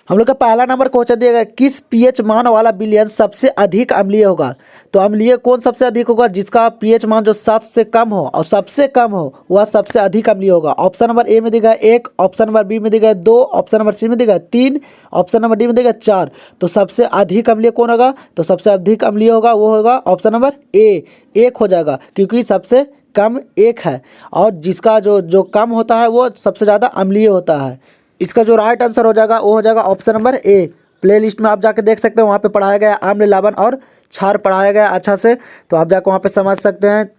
हम लोग का पहला नंबर क्वेश्चन दिया गया, किस पीएच मान वाला विलयन सबसे अधिक अम्लीय होगा। तो अम्लीय कौन सबसे अधिक होगा, जिसका पीएच मान जो 7 से कम हो और सबसे कम हो वह सबसे अधिक अम्लीय होगा। ऑप्शन नंबर ए में देगा 1, ऑप्शन नंबर बी में देगा 2, ऑप्शन नंबर सी में देगा 3, ऑप्शन नंबर डी में देगा 4। तो सबसे अधिक अम्लीय कौन होगा, तो सबसे अधिक अम्लीय होगा वो होगा ऑप्शन नंबर ए, 1 हो जाएगा, क्योंकि सबसे कम 1 है और जिसका जो जो कम होता है वो सबसे ज़्यादा अम्लीय होता है। इसका जो राइट आंसर हो जाएगा वो हो जाएगा option number A. Play list में आप जाके देख सकते हो, वहाँ पे पढ़ाया गया आम्ल, लवण और क्षार पढ़ाया गया अच्छा से, तो आप जाकर वहाँ पे समझ सकते हैं।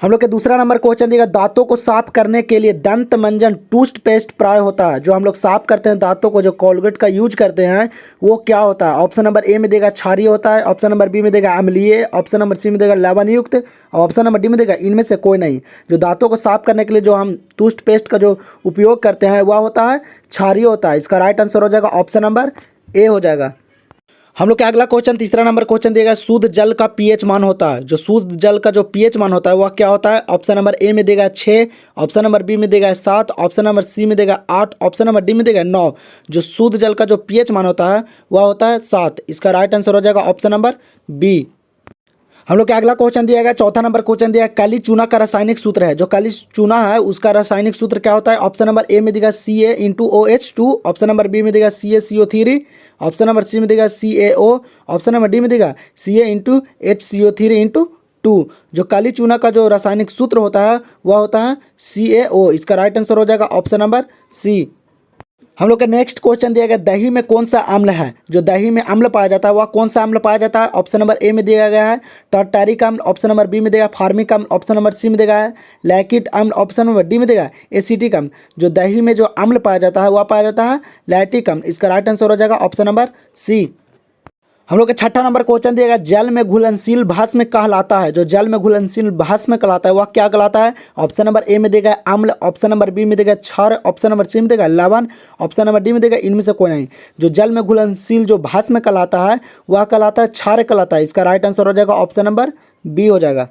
हम लोग के दूसरा नंबर क्वेश्चन दिएगा, दांतों को साफ करने के लिए दंत मंजन टूथपेस्ट प्राय होता है। जो हम लोग साफ करते हैं दांतों को, जो कोलगेट का यूज करते हैं वो क्या होता है। ऑप्शन नंबर ए में देगा क्षारीय होता है, ऑप्शन नंबर बी में देगा अम्लीय, ऑप्शन नंबर सी में देगा लवण युक्त और ऑप्शन नंबर डी में देगा इनमें से कोई नहीं। जो दांतों को साफ करने के लिए जो हम टूथपेस्ट का जो उपयोग करते हैं वह होता है क्षारीय होता है। इसका राइट आंसर हो जाएगा ऑप्शन नंबर ए हो जाएगा। हम लोग के अगला क्वेश्चन तीसरा नंबर क्वेश्चन दिया गया, शुद्ध जल का पीएच मान होता है। जो शुद्ध जल का जो पीएच मान होता है वह क्या होता है। ऑप्शन नंबर ए में देगा 6, ऑप्शन नंबर बी में देगा 7, ऑप्शन नंबर सी में देगा 8, ऑप्शन नंबर डी में देगा 9। जो शुद्ध जल का जो पीएच मान होता है वह होता है 7। इसका राइट आंसर हो जाएगा ऑप्शन नंबर बी। हम लोग के अगला क्वेश्चन दिया गया, चौथा नंबर क्वेश्चन दिया, काली चूना का रासायनिक सूत्र है। जो काली चूना है उसका रासायनिक सूत्र क्या होता है। ऑप्शन नंबर ए में देगा CaOH2, ऑप्शन नंबर बी में देगा CaCO3, ऑप्शन नंबर सी में देगा CaO, ऑप्शन नंबर डी में देगा Ca*HCO3*2। जो काली चूना का जो रासायनिक सूत्र होता है वह होता है CaO। इसका राइट आंसर हो जाएगा ऑप्शन नंबर सी। हम लोग का नेक्स्ट क्वेश्चन दिया गया, दही में कौन सा अम्ल है। जो दही में अम्ल पाया जाता है वह कौन सा अम्ल पाया जाता है। ऑप्शन नंबर ए में दिया गया है टार्टारिक अम्ल, ऑप्शन नंबर बी में देगा फार्मिक अम्ल, ऑप्शन नंबर सी में देगा है लैक्टिक अम्ल, ऑप्शन नंबर डी में देगा एसिटिक अम्ल। जो दही में जो अम्ल पाया जाता है वह पाया जाता है लैक्टिक अम्ल। इसका राइट आंसर हो जाएगा ऑप्शन नंबर सी। हम लोग का छठा नंबर क्वेश्चन दिएगा, जल में घुलनशील भस्म कहलाता है। जो जल में घुलनशील भस्म कहलाता है वह क्या कहलाता है। ऑप्शन नंबर ए में देगा अम्ल, ऑप्शन नंबर बी में देगा क्षार, ऑप्शन नंबर सी में देगा लवण, ऑप्शन नंबर डी में देगा इनमें से कोई नहीं। जो जल में घुलनशील जो भस्म कहलाता है वह कहलाता है क्षार कहलाता है। इसका राइट आंसर हो जाएगा ऑप्शन नंबर बी हो जाएगा।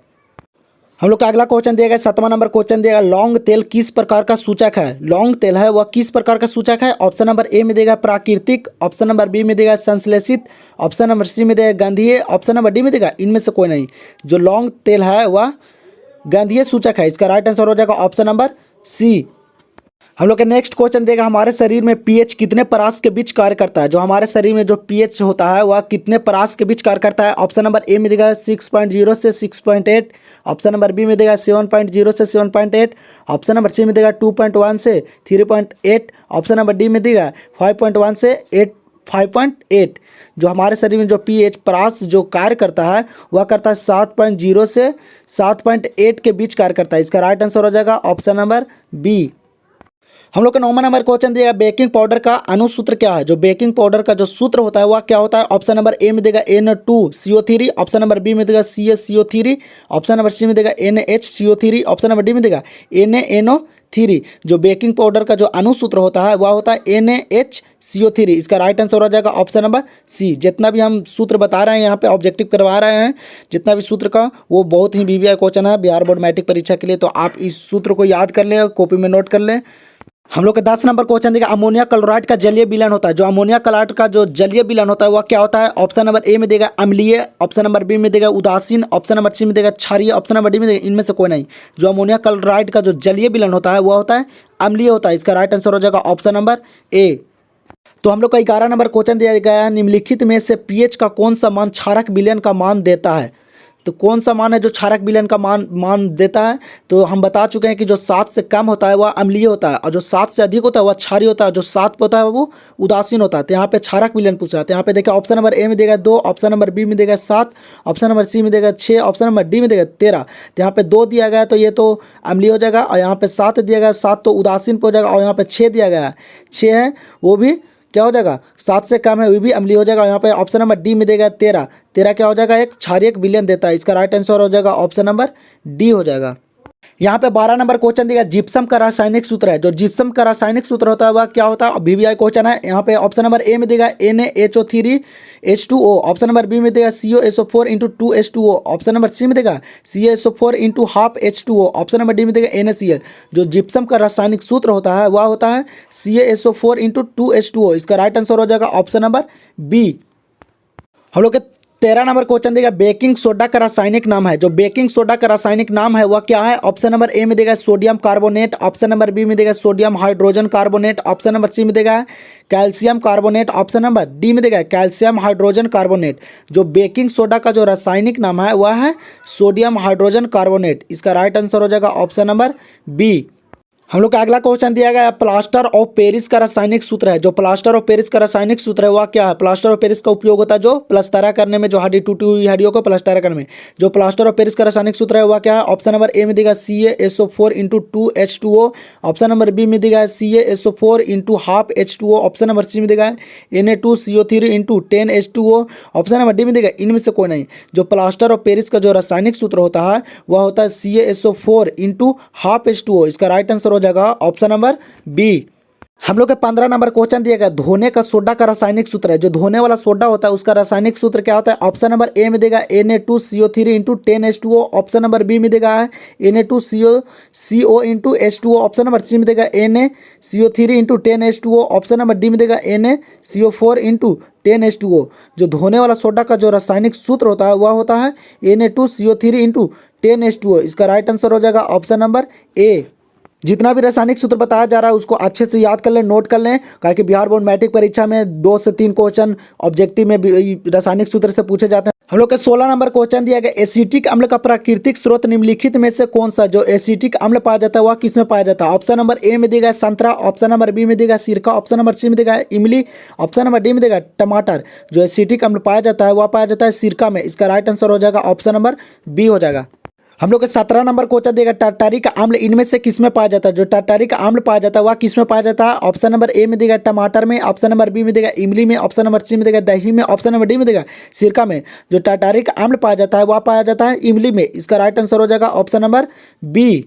हम लोग का अगला क्वेश्चन दिया गया, सातवां नंबर क्वेश्चन दिया गया, लौंग तेल किस प्रकार का सूचक है। लौंग तेल है वह किस प्रकार का सूचक है। ऑप्शन नंबर ए में देगा प्राकृतिक, ऑप्शन नंबर बी में देगा संश्लेषित, ऑप्शन नंबर सी में देगा गंधीय, ऑप्शन नंबर डी में देगा इनमें से कोई नहीं। जो लौंग तेल है वह गंधीय सूचक है। इसका राइट आंसर हो जाएगा ऑप्शन नंबर सी। हम लोग का नेक्स्ट क्वेश्चन देगा, हमारे शरीर में पीएच कितने परास के बीच कार्य करता है। जो हमारे शरीर में जो पीएच होता है वह कितने परास के बीच कार्य करता है। ऑप्शन नंबर ए में देगा 6.0 से 6.8, ऑप्शन नंबर बी में देगा 7.0 से 7.8, ऑप्शन नंबर सी में देगा 2.1 से 3.8, ऑप्शन नंबर डी में देगा 5.1 से 5.8। जो हमारे शरीर में जो पीएच परास जो कार्य करता है वह करता है 7.0 से 7.8 के बीच कार्य करता है। इसका राइट आंसर हो जाएगा ऑप्शन नंबर बी। हम लोग का 9वां नंबर क्वेश्चन दिया, बेकिंग पाउडर का अनुसूत्र क्या है। जो बेकिंग पाउडर का जो सूत्र होता है वह क्या होता है। ऑप्शन नंबर ए में देगा N2CO3, ऑप्शन नंबर बी में देगा CaCO3, ऑप्शन नंबर सी में देगा NHCO3, ऑप्शन नंबर डी में देगा NaNO3। जो बेकिंग पाउडर का जो अनुसूत्र होता है वह होता है NaHCO3। इसका राइट आंसर हो जाएगा ऑप्शन नंबर सी। जितना भी हम सूत्र बता रहे हैं यहाँ पे ऑब्जेक्टिव करवा रहे हैं जितना भी सूत्र का, वो बहुत ही BBI क्वेश्चन है बिहार बोर्ड मैट्रिक परीक्षा के लिए, तो आप इस सूत्र को याद कर लें, कॉपी में नोट कर लें। हम लोग का 10 नंबर क्वेश्चन देगा, अमोनिया क्लोराइड का जलीय विलयन होता है। जो अमोनिया क्लोराइड का जो जलीय विलयन होता है वह क्या होता है। ऑप्शन नंबर ए में देगा अम्लीय, ऑप्शन नंबर बी में देगा उदासीन, ऑप्शन नंबर सी में देगा क्षारीय, ऑप्शन नंबर डी में देगा इनमें से कोई नहीं। जो अमोनिया क्लोराइड का जो जलीय विलयन होता है वह होता है अम्लीय होता है। इसका राइट आंसर हो जाएगा ऑप्शन नंबर ए। तो हम लोग का 11 नंबर क्वेश्चन दिया गया है, निम्नलिखित में से पीएच का कौन सा मान क्षारक विलयन का मान देता है। तो कौन सा मान है जो क्षारक विलयन का मान देता है। तो हम बता चुके हैं कि जो 7 से कम होता है वह अम्लीय होता है और जो 7 से अधिक होता है वह क्षारीय होता है, जो 7 पे होता है वो उदासीन होता है। तो यहाँ पे क्षारक विलयन पूछ रहा है। तो यहाँ पे देखिए ऑप्शन नंबर ए में देगा 2, ऑप्शन नंबर बी में देगा 7, ऑप्शन नंबर सी में देगा 6, ऑप्शन नंबर डी में देगा 13। तो यहाँ पे 2 दिया गया है तो ये तो अम्लीय हो जाएगा, और यहाँ पे 7 दिया गया 7 तो उदासीन पे हो जाएगा, और यहाँ पे 6 दिया गया है 6 है वो भी क्या हो जाएगा 7 से कम है वो भी अम्लीय हो जाएगा। यहाँ पे ऑप्शन नंबर डी में देगा 13 क्या हो जाएगा एक क्षारीय विलयन देता है। इसका राइट आंसर हो जाएगा ऑप्शन नंबर डी हो जाएगा। यहाँ पे 12 नंबर क्वेश्चन दिया जिप्सम का रासायनिक सूत्र है। जो जिप्सम का रासायनिक सूत्र होता है वह क्या होता है, वीवीआई क्वेश्चन है। यहाँ पे ऑप्शन नंबर ए में देगा NaHO3H2O, ऑप्शन नंबर बी में देगा COSO4 into 2H2O, option number C में देगा CaSO4 into half H2O, option number D में देगा NaCl। जो जिप्सम का रासायनिक सूत्र होता है वह होता है CaSO4 इंटू 2H2O। इसका राइट आंसर हो जाएगा ऑप्शन नंबर बी। हम लोग के 13 नंबर क्वेश्चन देगा बेकिंग सोडा का रासायनिक नाम है। जो बेकिंग सोडा का रासायनिक नाम है वह क्या है, ऑप्शन नंबर ए में देगा sodium carbonate, option number B में देगा sodium hydrogen carbonate, option number C में देगा calcium carbonate, option number D में देगा कैल्शियम हाइड्रोजन कार्बोनेट। जो बेकिंग सोडा का जो रासायनिक नाम है वह है सोडियम हाइड्रोजन कार्बोनेट। इसका राइट आंसर हो जाएगा ऑप्शन नंबर बी। हम लोग का अगला क्वेश्चन दिया गया है प्लास्टर ऑफ पेरिस का रासायनिक सूत्र है। जो प्लास्टर ऑफ पेरिस का रासायनिक सूत्र है वह क्या है, प्लास्टर ऑफ पेरिस का उपयोग होता है जो प्लास्टरा करने में, जो हड्डी टूटी हुई हड्डियों को प्लास्टरा करने में। जो प्लास्टर ऑफ पेरिस का रासायनिक सूत्र है वह क्या है, ऑप्शन नंबर ए में देगा CaSO4 into 2H2O, option number B में देगा CaSO4 into half H2O, option number C में देगा Na2CO3 into 10H2O, option number D में देगा इनमें से कोई नहीं। जो प्लास्टर ऑफ पेरिस का जो रासायनिक सूत्र होता है वह होता है CaSO4 इंटू हाफ H2O। इसका राइट आंसर हो जाएगा ऑप्शन नंबर बी। हम लोग के 15 नंबर क्वेश्चन दिया गया धोने का सोडा का रासायनिक सूत्र है। जो धोने वाला सोडा होता है उसका रासायनिक सूत्र क्या होता है, ऑप्शन नंबर ए में देगा Na2CO3 into 10H2O, option number B में देगा Na2CO into H2O, option number C में देगा NaCO3 into 10H2O, option number D में देगा NaCO4 इंटू 10H2O। जो धोने वाला सोडा का जो रासायनिक सूत्र होता है वह होता है Na2CO3 इंटू 10H2O। इसका राइट आंसर हो जाएगा ऑप्शन नंबर ए। जितना भी रासायनिक सूत्र बताया जा रहा है उसको अच्छे से याद कर लें, नोट कर लें, क्योंकि बिहार बोर्ड मैट्रिक परीक्षा में 2 से 3 क्वेश्चन ऑब्जेक्टिव में रासायनिक सूत्र से पूछे जाते हैं। हम लोग के 16 नंबर क्वेश्चन दिया गया एसिटिक अम्ल का प्राकृतिक स्रोत निम्नलिखित में से कौन सा। जो एसिटिक अम्ल पाया जाता है वह किस में पाया जाता है, ऑप्शन नंबर ए में देगा संतरा, ऑप्शन नंबर बी में देगा सिरका, ऑप्शन नंबर सी में देगा इमली, ऑप्शन नंबर डी में देगा टमाटर। जो एसिटिक अम्ल पाया जाता है वह पाया जाता है सिरका में। इसका राइट आंसर हो जाएगा ऑप्शन नंबर बी हो जाएगा। हम लोग के 17 नंबर क्वेश्चन देगा टार्टारिक अम्ल इनमें से किस में पाया जाता है। जो टार्टारिक अम्ल पाया जाता है वह किस में पाया जाता है, ऑप्शन नंबर ए में देगा टमाटर में, ऑप्शन नंबर बी में देगा इमली में, ऑप्शन नंबर सी में देगा दही में, ऑप्शन नंबर डी में देगा सिरका में। जो टार्टारिक अम्ल पाया जाता है वह पाया जाता है इमली में। इसका राइट आंसर हो जाएगा ऑप्शन नंबर बी।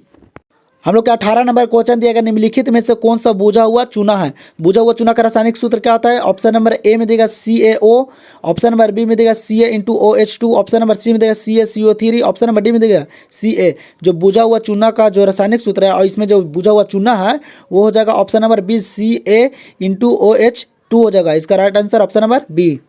हम लोग के 18 नंबर क्वेश्चन दिया गया निम्नलिखित में से कौन सा बुझा हुआ चूना है। बुझा हुआ चूना का रासायनिक सूत्र क्या होता है, ऑप्शन नंबर ए में देगा CaO, ऑप्शन नंबर बी में देगा Ca into OH2, option number C में देगा CaCO3, ऑप्शन नंबर डी में देगा Ca। जो बुझा हुआ चूना का जो रासायनिक सूत्र है और इसमें जो बुझा हुआ चूना है वो हो जाएगा option number B Ca into OH2 हो जाएगा। इसका right answer option number B.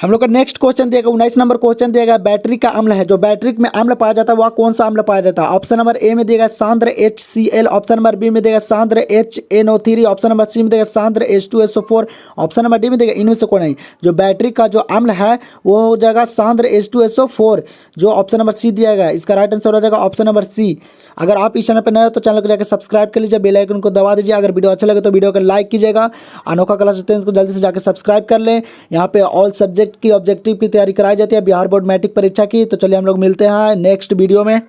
हम लोग का नेक्स्ट क्वेश्चन दिया गया 19 नंबर क्वेश्चन दिया गया बैटरी का अम्ल है। जो बैटरी में अम्ल पाया जाता है वह कौन सा अम्ल पाया जाता है, ऑप्शन नंबर ए में देगा सांद्र HCl, ऑप्शन नंबर बी में देगा सांद्र HNO3, ऑप्शन नंबर सी में देगा सांद्र H2SO4, ऑप्शन नंबर डी में देगा इनमें से कोई नहीं। जो बैटरी का जो अम्ल है वो हो जाएगा सांद्र H2SO4, जो ऑप्शन नंबर सी दिया गया। इसका राइट आंसर हो जाएगा ऑप्शन नंबर सी। अगर आप इस चैनल पर नए हो तो चैनल को जाकर सब्सक्राइब कर लीजिए, बेल आइकन को दबा दीजिए। अगर वीडियो अच्छा लगे तो वीडियो को लाइक कीजिएगा। अनोखा क्लास को जल्दी से जाकर सब्सक्राइब कर लें। यहाँ पे ऑल सब्जेक्ट की ऑब्जेक्टिव की तैयारी कराई जाती है बिहार बोर्ड मैट्रिक परीक्षा की। तो चलिए हम लोग मिलते हैं नेक्स्ट वीडियो में।